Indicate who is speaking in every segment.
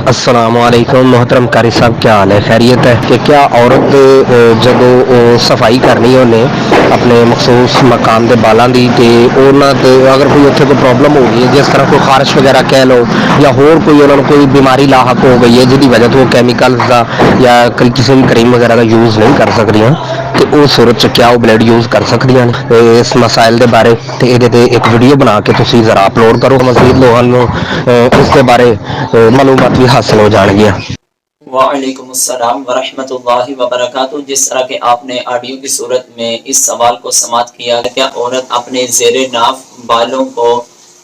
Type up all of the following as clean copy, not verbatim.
Speaker 1: السلام علیکم محترم قاری صاحب، کیا حال ہے؟ خیریت ہے کہ کیا عورت جدو صفائی کرنی ہونے اپنے مخصوص مکان دے بالاں دی تے انہاں تے اگر کوئی اتنے کوئی پرابلم ہو گئی ہے، جس طرح کوئی خارش وغیرہ کہہ لو یا ہور کوئی انہوں نے کوئی بیماری لاحق ہو گئی ہے جس کی وجہ تو وہ کیمیکلز کا یا کسی بھی کریم وغیرہ کا یوز نہیں کر سکتی ہیں، تو اس صورت چ کیا وہ بلیڈ یوز کر سکتی ہیں؟ اس مسائل دے بارے تے یہ ایک ویڈیو بنا کے تسی ذرا اپلوڈ کرو، مزید لوگوں نو اس کے بارے معلومات بھی حاصل ہو جان گیا۔
Speaker 2: وعلیکم السلام ورحمۃ اللہ وبرکاتہ۔ جس طرح کہ آپ نے آڈیو کی صورت میں اس سوال کو سماعت کیا، کیا عورت اپنے زیر ناف بالوں کو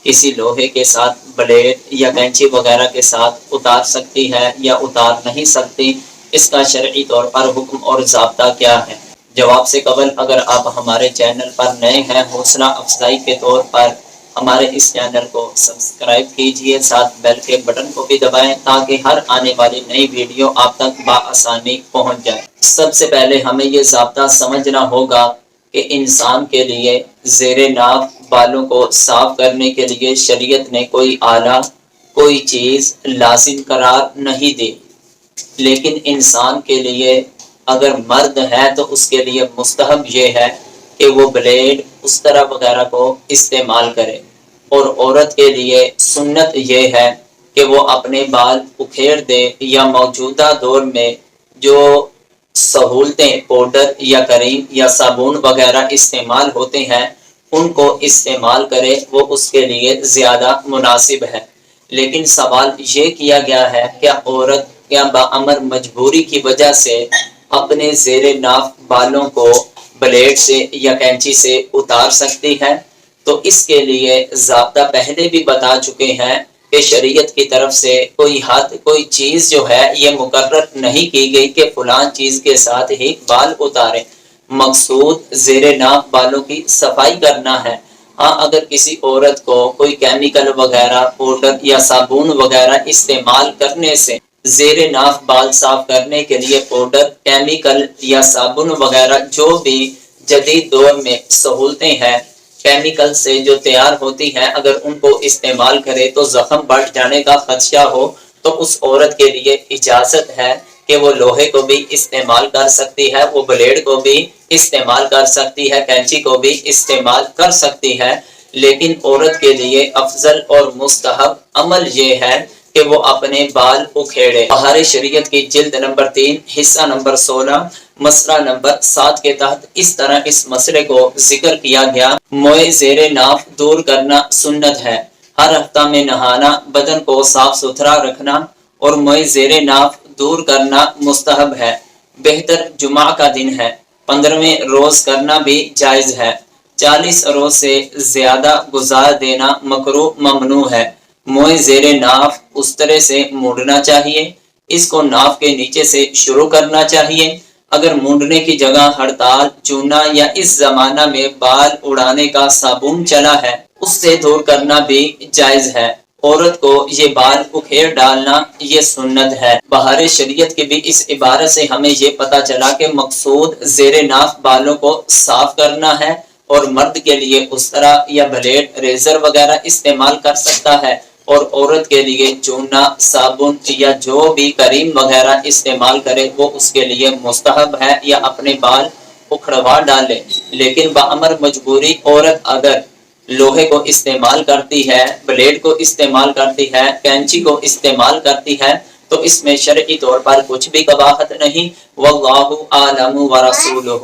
Speaker 2: کسی لوہے کے ساتھ، بلیڈ یا کینچی وغیرہ کے ساتھ اتار سکتی ہے یا اتار نہیں سکتی؟ اس کا شرعی طور پر حکم اور ضابطہ کیا ہے؟ جواب سے قبل اگر آپ ہمارے چینل پر نئے ہیں، حوصلہ افزائی کے طور پر ہمارے اس چینل کو سبسکرائب کیجئے، ساتھ بیل کے بٹن کو بھی دبائیں تاکہ ہر آنے والی نئی ویڈیو آپ تک بآسانی پہنچ جائے۔ سب سے پہلے ہمیں یہ ضابطہ سمجھنا ہوگا کہ انسان کے لیے زیر ناف بالوں کو صاف کرنے کے لیے شریعت نے کوئی آلہ، کوئی چیز لازم قرار نہیں دی، لیکن انسان کے لیے اگر مرد ہے تو اس کے لیے مستحب یہ ہے کہ وہ بلیڈ اس طرح وغیرہ کو استعمال کرے، اور عورت کے لیے سنت یہ ہے کہ وہ اپنے بال اکھیڑ دے یا موجودہ دور میں جو سہولتیں پاؤڈر یا کریم یا صابن وغیرہ استعمال ہوتے ہیں ان کو استعمال کرے، وہ اس کے لیے زیادہ مناسب ہے۔ لیکن سوال یہ کیا گیا ہے کہ عورت کیا بامر مجبوری کی وجہ سے اپنے زیر ناف بالوں کو بلیڈ سے یا کینچی سے اتار سکتی ہے؟ تو اس کے لیے ضابطہ پہلے بھی بتا چکے ہیں کہ شریعت کی طرف سے کوئی حد، کوئی چیز جو ہے یہ مقرر نہیں کی گئی کہ فلاں چیز کے ساتھ ہی بال اتارے، مقصود زیر ناف بالوں کی صفائی کرنا ہے۔ ہاں، اگر کسی عورت کو کوئی کیمیکل وغیرہ، پاؤڈر یا صابن وغیرہ استعمال کرنے سے زیر ناف بال صاف کرنے کے لیے پاؤڈر، کیمیکل یا صابن وغیرہ جو بھی جدید دور میں سہولتیں ہیں کیمیکل سے جو تیار ہوتی ہیں، اگر ان کو استعمال کرے تو زخم بڑھ جانے کا خدشہ ہو تو اس عورت کے لیے اجازت ہے کہ وہ لوہے کو بھی استعمال کر سکتی ہے، وہ بلیڈ کو بھی استعمال کر سکتی ہے، کینچی کو بھی استعمال کر سکتی ہے، لیکن عورت کے لیے افضل اور مستحب عمل یہ ہے کہ وہ اپنے بال اکھیڑے۔ بہار شریعت کی جلد نمبر 3 حصہ نمبر 16 مسئلہ نمبر 7 کے تحت اس طرح اس مسئلے کو ذکر کیا گیا: موئے زیر ناف دور کرنا سنت ہے، ہر ہفتہ میں نہانا، بدن کو صاف ستھرا رکھنا اور موئے زیر ناف دور کرنا مستحب ہے۔ بہتر جمعہ کا دن ہے، 15ویں روز کرنا بھی جائز ہے، 40 روز سے زیادہ گزار دینا مکروہ ممنوع ہے۔ موئے زیر ناف استرے سے مونڈنا چاہیے، اس کو ناف کے نیچے سے شروع کرنا چاہیے۔ اگر مونڈنے کی جگہ ہڑتال، چونا یا اس زمانہ میں بال اڑانے کا صابن چلا ہے اس سے دور کرنا بھی جائز ہے۔ عورت کو یہ بال اکھیڑ ڈالنا یہ سنت ہے۔ بہار شریعت کی بھی اس عبارت سے ہمیں یہ پتہ چلا کہ مقصود زیر ناف بالوں کو صاف کرنا ہے، اور مرد کے لیے استرا یا بلیڈ، ریزر وغیرہ استعمال کر سکتا ہے، اور عورت کے لیے چونا، صابن یا جو بھی کریم وغیرہ استعمال کرے وہ اس کے لیے مستحب ہے یا اپنے بال اکھڑوا ڈالے۔ لیکن بامر مجبوری عورت اگر لوہے کو استعمال کرتی ہے، بلیڈ کو استعمال کرتی ہے، کینچی کو استعمال کرتی ہے تو اس میں شرعی طور پر کچھ بھی قباحت نہیں۔ واللہ اعلم ورسولہ۔